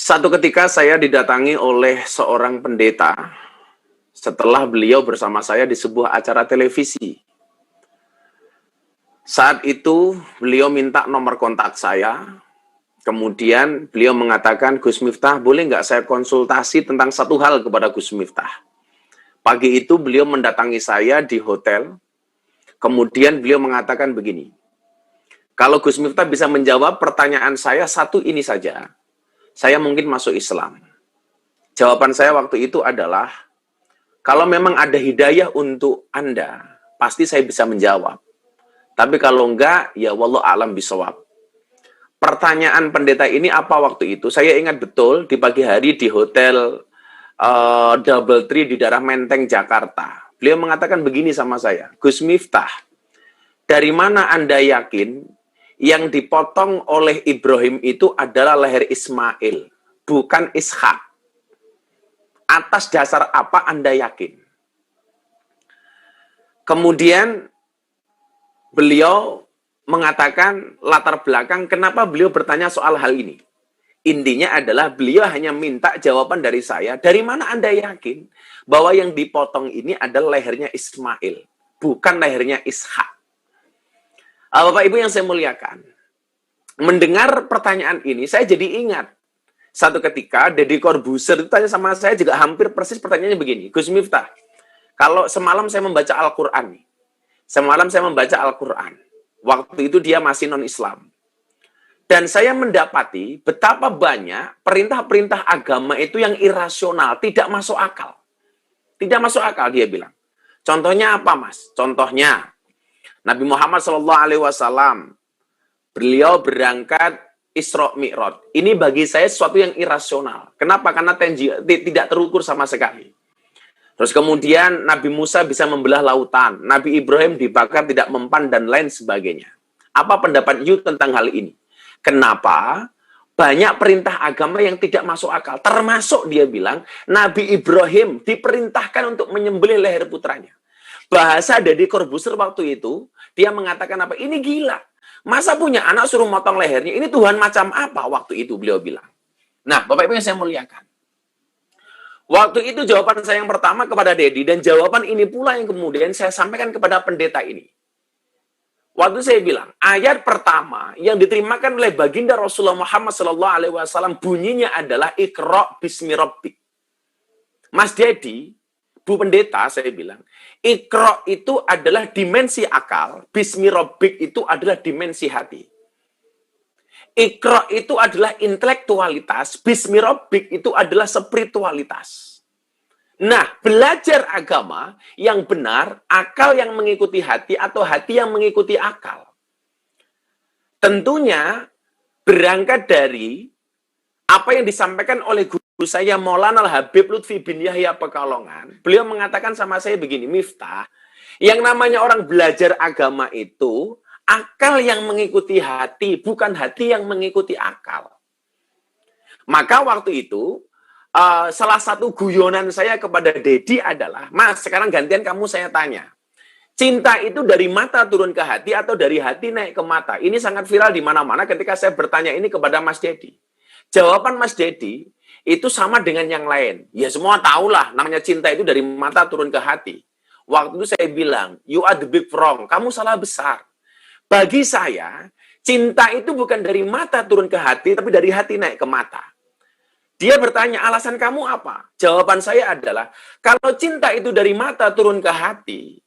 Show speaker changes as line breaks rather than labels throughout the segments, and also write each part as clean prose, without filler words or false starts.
Satu ketika saya didatangi oleh seorang pendeta setelah beliau bersama saya di sebuah acara televisi. Saat itu beliau minta nomor kontak saya, kemudian beliau mengatakan, Gus Miftah, boleh nggak saya konsultasi tentang satu hal kepada Gus Miftah? Pagi itu beliau mendatangi saya di hotel, kemudian beliau mengatakan begini, kalau Gus Miftah bisa menjawab pertanyaan saya satu ini saja, saya mungkin masuk Islam. Jawaban saya waktu itu adalah, kalau memang ada hidayah untuk Anda, pasti saya bisa menjawab. Tapi kalau enggak, ya wallahu a'lam bishawab. Pertanyaan pendeta ini apa waktu itu? Saya ingat betul di pagi hari di hotel Double Tree di daerah Menteng, Jakarta. Beliau mengatakan begini sama saya, Gus Miftah, dari mana Anda yakin yang dipotong oleh Ibrahim itu adalah leher Ismail, bukan Ishak? Atas dasar apa Anda yakin? Kemudian beliau mengatakan latar belakang kenapa beliau bertanya soal hal ini. Intinya adalah beliau hanya minta jawaban dari saya, dari mana Anda yakin bahwa yang dipotong ini adalah lehernya Ismail, bukan lehernya Ishak? Bapak Ibu yang saya muliakan, mendengar pertanyaan ini, saya jadi ingat. Satu ketika, Deddy Corbuzier itu tanya sama saya juga hampir persis pertanyaannya begini, Gus Miftah, kalau semalam saya membaca Al-Quran nih, waktu itu dia masih non-Islam. Dan saya mendapati betapa banyak perintah-perintah agama itu yang irasional, tidak masuk akal. Tidak masuk akal, dia bilang. Contohnya apa, Mas? Contohnya, Nabi Muhammad SAW, beliau berangkat Isra Mi'raj. Ini bagi saya sesuatu yang irasional. Kenapa? Karena tidak terukur sama sekali. Terus kemudian Nabi Musa bisa membelah lautan. Nabi Ibrahim dibakar tidak mempan dan lain sebagainya. Apa pendapat you tentang hal ini? Kenapa banyak perintah agama yang tidak masuk akal? Termasuk dia bilang, Nabi Ibrahim diperintahkan untuk menyembelih leher putranya. Bahasa Deddy Corbuzier waktu itu, dia mengatakan apa? Ini gila. Masa punya anak suruh motong lehernya? Ini Tuhan macam apa? Waktu itu beliau bilang. Nah, Bapak Ibu yang saya muliakan. Waktu itu jawaban saya yang pertama kepada Deddy, dan jawaban ini pula yang kemudian saya sampaikan kepada pendeta ini. Waktu saya bilang, ayat pertama yang diterimakan oleh baginda Rasulullah Muhammad SAW bunyinya adalah Iqra' bismi rabbik. Mas Deddy, Bu Pendeta, saya bilang, Iqra' itu adalah dimensi akal, bismi rabbik itu adalah dimensi hati. Iqra' itu adalah intelektualitas, bismi rabbik itu adalah spiritualitas. Nah, belajar agama yang benar, akal yang mengikuti hati atau hati yang mengikuti akal. Tentunya berangkat dari apa yang disampaikan oleh guru saya Maulana Al-Habib Lutfi bin Yahya Pekalongan. Beliau mengatakan sama saya begini, Miftah, yang namanya orang belajar agama itu akal yang mengikuti hati, bukan hati yang mengikuti akal. Maka waktu itu salah satu guyonan saya kepada Deddy adalah, Mas, sekarang gantian kamu saya tanya. Cinta itu dari mata turun ke hati atau dari hati naik ke mata? Ini sangat viral di mana-mana ketika saya bertanya ini kepada Mas Deddy. Jawaban Mas Deddy itu sama dengan yang lain. Ya semua tahulah namanya cinta itu dari mata turun ke hati. Waktu itu saya bilang, you are the big wrong. Kamu salah besar. Bagi saya, cinta itu bukan dari mata turun ke hati, tapi dari hati naik ke mata. Dia bertanya, alasan kamu apa? Jawaban saya adalah, kalau cinta itu dari mata turun ke hati,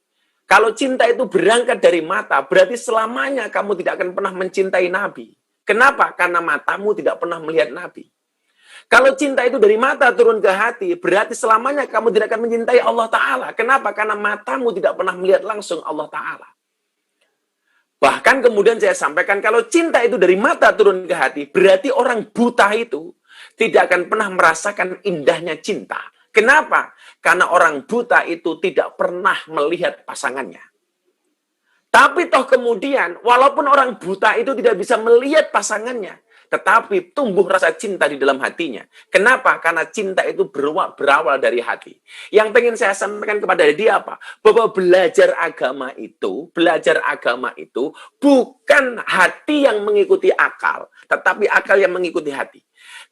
kalau cinta itu berangkat dari mata, berarti selamanya kamu tidak akan pernah mencintai Nabi. Kenapa? Karena matamu tidak pernah melihat Nabi. Kalau cinta itu dari mata turun ke hati, berarti selamanya kamu tidak akan mencintai Allah Ta'ala. Kenapa? Karena matamu tidak pernah melihat langsung Allah Ta'ala. Bahkan kemudian saya sampaikan, kalau cinta itu dari mata turun ke hati, berarti orang buta itu tidak akan pernah merasakan indahnya cinta. Kenapa? Karena orang buta itu tidak pernah melihat pasangannya. Tapi toh kemudian, walaupun orang buta itu tidak bisa melihat pasangannya, tetapi tumbuh rasa cinta di dalam hatinya. Kenapa? Karena cinta itu berawal dari hati. Yang pengen saya sampaikan kepada dia apa? Bahwa belajar agama itu bukan hati yang mengikuti akal, tetapi akal yang mengikuti hati.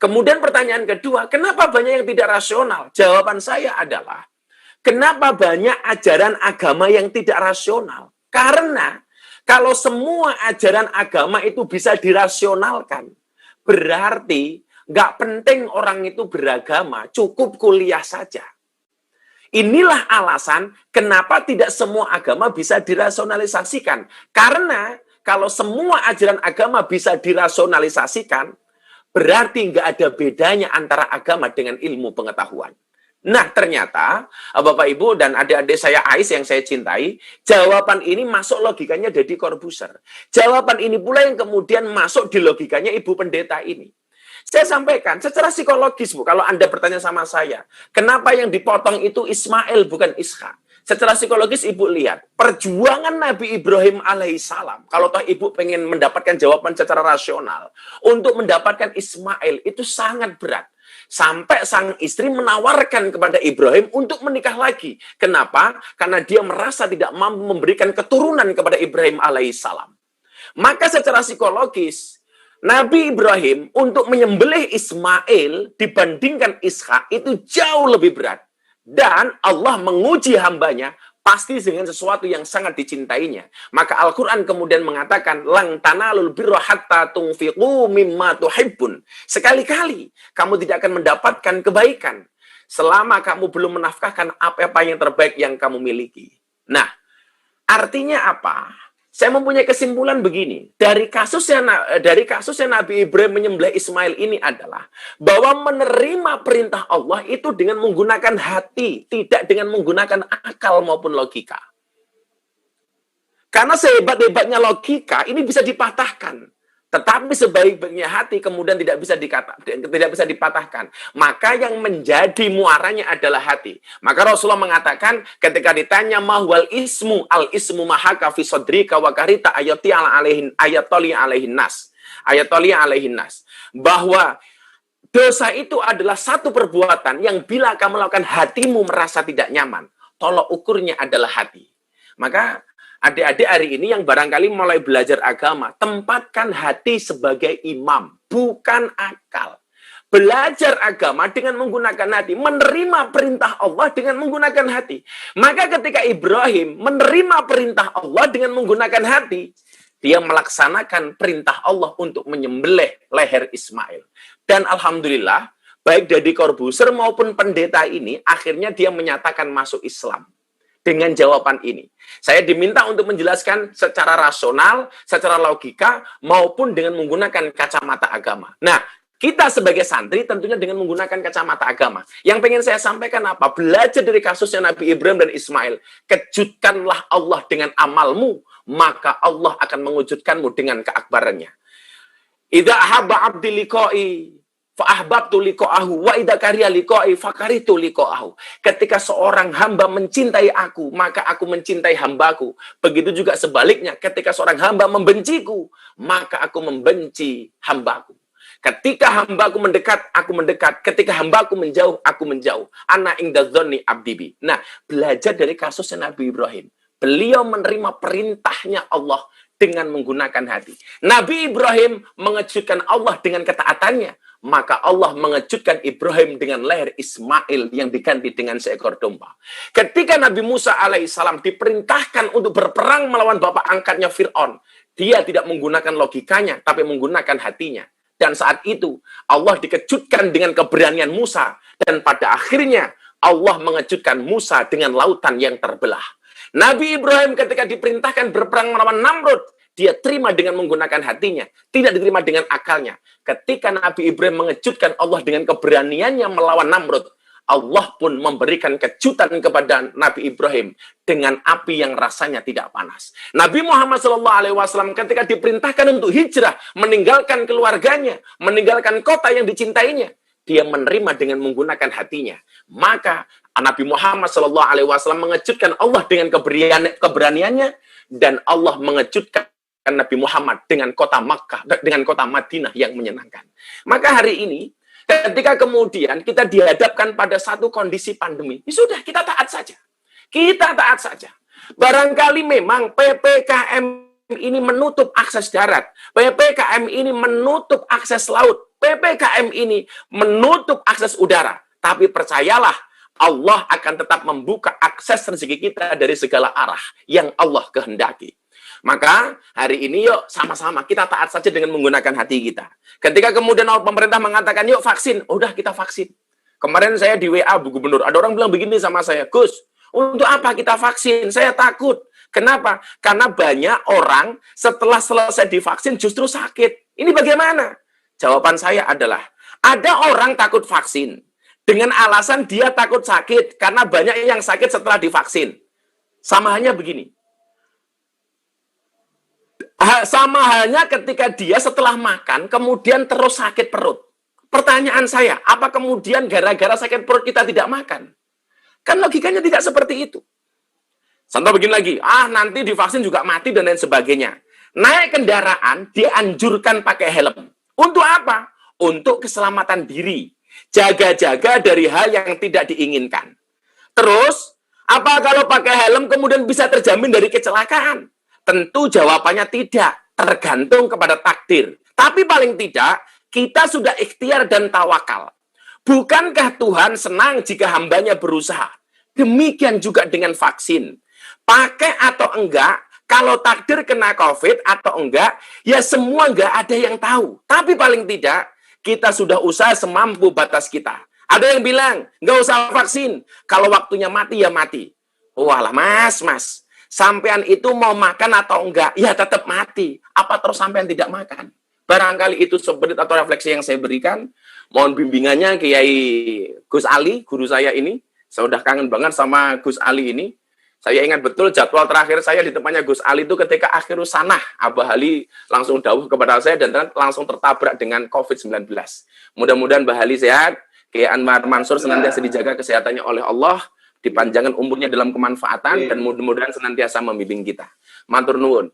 Kemudian pertanyaan kedua, kenapa banyak yang tidak rasional? Jawaban saya adalah, kenapa banyak ajaran agama yang tidak rasional? Karena kalau semua ajaran agama itu bisa dirasionalkan, berarti nggak penting orang itu beragama, cukup kuliah saja. Inilah alasan kenapa tidak semua agama bisa dirasionalisasikan. Karena kalau semua ajaran agama bisa dirasionalisasikan, berarti nggak ada bedanya antara agama dengan ilmu pengetahuan. Nah, ternyata Bapak Ibu dan adik-adik saya Ais yang saya cintai, jawaban ini masuk logikanya Deddy Corbuzier. Jawaban ini pula yang kemudian masuk di logikanya Ibu Pendeta ini. Saya sampaikan secara psikologis, Bu, kalau Anda bertanya sama saya, kenapa yang dipotong itu Ismail bukan Ishak? Secara psikologis Ibu lihat, perjuangan Nabi Ibrahim alaihissalam, kalau toh Ibu pengen mendapatkan jawaban secara rasional, untuk mendapatkan Ismail itu sangat berat. Sampai sang istri menawarkan kepada Ibrahim untuk menikah lagi. Kenapa? Karena dia merasa tidak mampu memberikan keturunan kepada Ibrahim alaihissalam. Maka secara psikologis, Nabi Ibrahim untuk menyembelih Ismail dibandingkan Ishak itu jauh lebih berat. Dan Allah menguji hambanya pasti dengan sesuatu yang sangat dicintainya. Maka Al-Quran kemudian mengatakan, lang tanalul birra hatta tunfiqu mimma tuhibbun. Sekali-kali kamu tidak akan mendapatkan kebaikan selama kamu belum menafkahkan apa-apa yang terbaik yang kamu miliki. Nah, artinya apa? Saya mempunyai kesimpulan begini, dari kasusnya Nabi Ibrahim menyembelih Ismail ini adalah bahwa menerima perintah Allah itu dengan menggunakan hati, tidak dengan menggunakan akal maupun logika. Karena sehebat-hebatnya logika ini bisa dipatahkan, tetapi sebaik-baiknya hati kemudian tidak bisa dipatahkan. Maka yang menjadi muaranya adalah hati. Maka Rasulullah mengatakan ketika ditanya mahwal ismu, al ismu mahaka fi sodrika wa karita ayatoli alaihin nas. Bahwa dosa itu adalah satu perbuatan yang bila kamu lakukan hatimu merasa tidak nyaman. Tolok ukurnya adalah hati. Maka adik-adik hari ini yang barangkali mulai belajar agama, tempatkan hati sebagai imam, bukan akal. Belajar agama dengan menggunakan hati, menerima perintah Allah dengan menggunakan hati. Maka ketika Ibrahim menerima perintah Allah dengan menggunakan hati, dia melaksanakan perintah Allah untuk menyembelih leher Ismail. Dan alhamdulillah, baik Deddy Corbuzier maupun pendeta ini, akhirnya dia menyatakan masuk Islam. Dengan jawaban ini. Saya diminta untuk menjelaskan secara rasional, secara logika, maupun dengan menggunakan kacamata agama. Nah, kita sebagai santri tentunya dengan menggunakan kacamata agama. Yang pengen saya sampaikan apa? Belajar dari kasusnya Nabi Ibrahim dan Ismail. Kejutkanlah Allah dengan amalmu, maka Allah akan mengejutkanmu dengan keakbarannya. Idza ahabba abdi liqa'i fa'ahbabtu liqa'ahu wa idza kariha liqa'i fakaritu liqa'ahu. Ketika seorang hamba mencintai aku, maka aku mencintai hambaku. Begitu juga sebaliknya, ketika seorang hamba membenciku, maka aku membenci hambaku. Ketika hambaku mendekat, aku mendekat. Ketika hambaku menjauh, aku menjauh. Ana inda dzanni abdi bi. Nah, belajar dari kasusnya Nabi Ibrahim. Beliau menerima perintahnya Allah dengan menggunakan hati. Nabi Ibrahim mengejutkan Allah dengan ketaatannya. Maka Allah mengejutkan Ibrahim dengan leher Ismail yang diganti dengan seekor domba. Ketika Nabi Musa alaihissalam diperintahkan untuk berperang melawan bapak angkatnya Fir'aun, dia tidak menggunakan logikanya, tapi menggunakan hatinya. Dan saat itu Allah dikejutkan dengan keberanian Musa. Dan pada akhirnya Allah mengejutkan Musa dengan lautan yang terbelah. Nabi Ibrahim ketika diperintahkan berperang melawan Namrud, dia terima dengan menggunakan hatinya, tidak diterima dengan akalnya. Ketika Nabi Ibrahim mengejutkan Allah dengan keberaniannya melawan Namrud, Allah pun memberikan kejutan kepada Nabi Ibrahim dengan api yang rasanya tidak panas. Nabi Muhammad SAW ketika diperintahkan untuk hijrah, meninggalkan keluarganya, meninggalkan kota yang dicintainya, dia menerima dengan menggunakan hatinya. Maka Nabi Muhammad SAW mengejutkan Allah dengan keberaniannya, dan Allah mengejutkan Nabi Muhammad dengan kota Makkah, dengan kota Madinah yang menyenangkan. Maka hari ini, ketika kemudian kita dihadapkan pada satu kondisi pandemi, ya sudah, kita taat saja. Kita taat saja. Barangkali memang PPKM ini menutup akses darat, PPKM ini menutup akses laut, PPKM ini menutup akses udara. Tapi percayalah, Allah akan tetap membuka akses rezeki kita dari segala arah yang Allah kehendaki. Maka hari ini yuk sama-sama kita taat saja dengan menggunakan hati kita. Ketika kemudian pemerintah mengatakan yuk vaksin, udah kita vaksin. Kemarin saya di WA Bu Gubernur, ada orang bilang begini sama saya, Gus, untuk apa kita vaksin? Saya takut. Kenapa? Karena banyak orang setelah selesai divaksin justru sakit. Ini bagaimana? Jawaban saya adalah, ada orang takut vaksin dengan alasan dia takut sakit, karena banyak yang sakit setelah divaksin. Sama halnya begini. Sama halnya ketika dia setelah makan, kemudian terus sakit perut. Pertanyaan saya, apa kemudian gara-gara sakit perut kita tidak makan? Kan logikanya tidak seperti itu. Contoh begini lagi, nanti divaksin juga mati dan lain sebagainya. Naik kendaraan, dianjurkan pakai helm. Untuk apa? Untuk keselamatan diri. Jaga-jaga dari hal yang tidak diinginkan. Terus, apa kalau pakai helm kemudian bisa terjamin dari kecelakaan? Tentu jawabannya tidak. Tergantung kepada takdir. Tapi paling tidak, kita sudah ikhtiar dan tawakal. Bukankah Tuhan senang jika hambanya berusaha? Demikian juga dengan vaksin. Pakai atau enggak, kalau takdir kena COVID atau enggak, ya semua enggak ada yang tahu. Tapi paling tidak, kita sudah usaha semampu batas kita. Ada yang bilang, nggak usah vaksin. Kalau waktunya mati, ya mati. Walah, mas. Sampean itu mau makan atau enggak, ya tetap mati. Apa terus sampean tidak makan? Barangkali itu sebenarnya atau refleksi yang saya berikan. Mohon bimbingannya Kiai Gus Ali, guru saya ini. Saya udah kangen banget sama Gus Ali ini. Saya ingat betul jadwal terakhir saya di tempatnya Gus Ali itu ketika akhirus sanah. Abah Ali langsung dawuh kepada saya dan langsung tertabrak dengan COVID-19. Mudah-mudahan Mbah Ali sehat, Kiai Anwar Mansur senantiasa dijaga kesehatannya oleh Allah, dipanjangkan umurnya dalam kemanfaatan, dan mudah-mudahan senantiasa membimbing kita. Matur nuwun.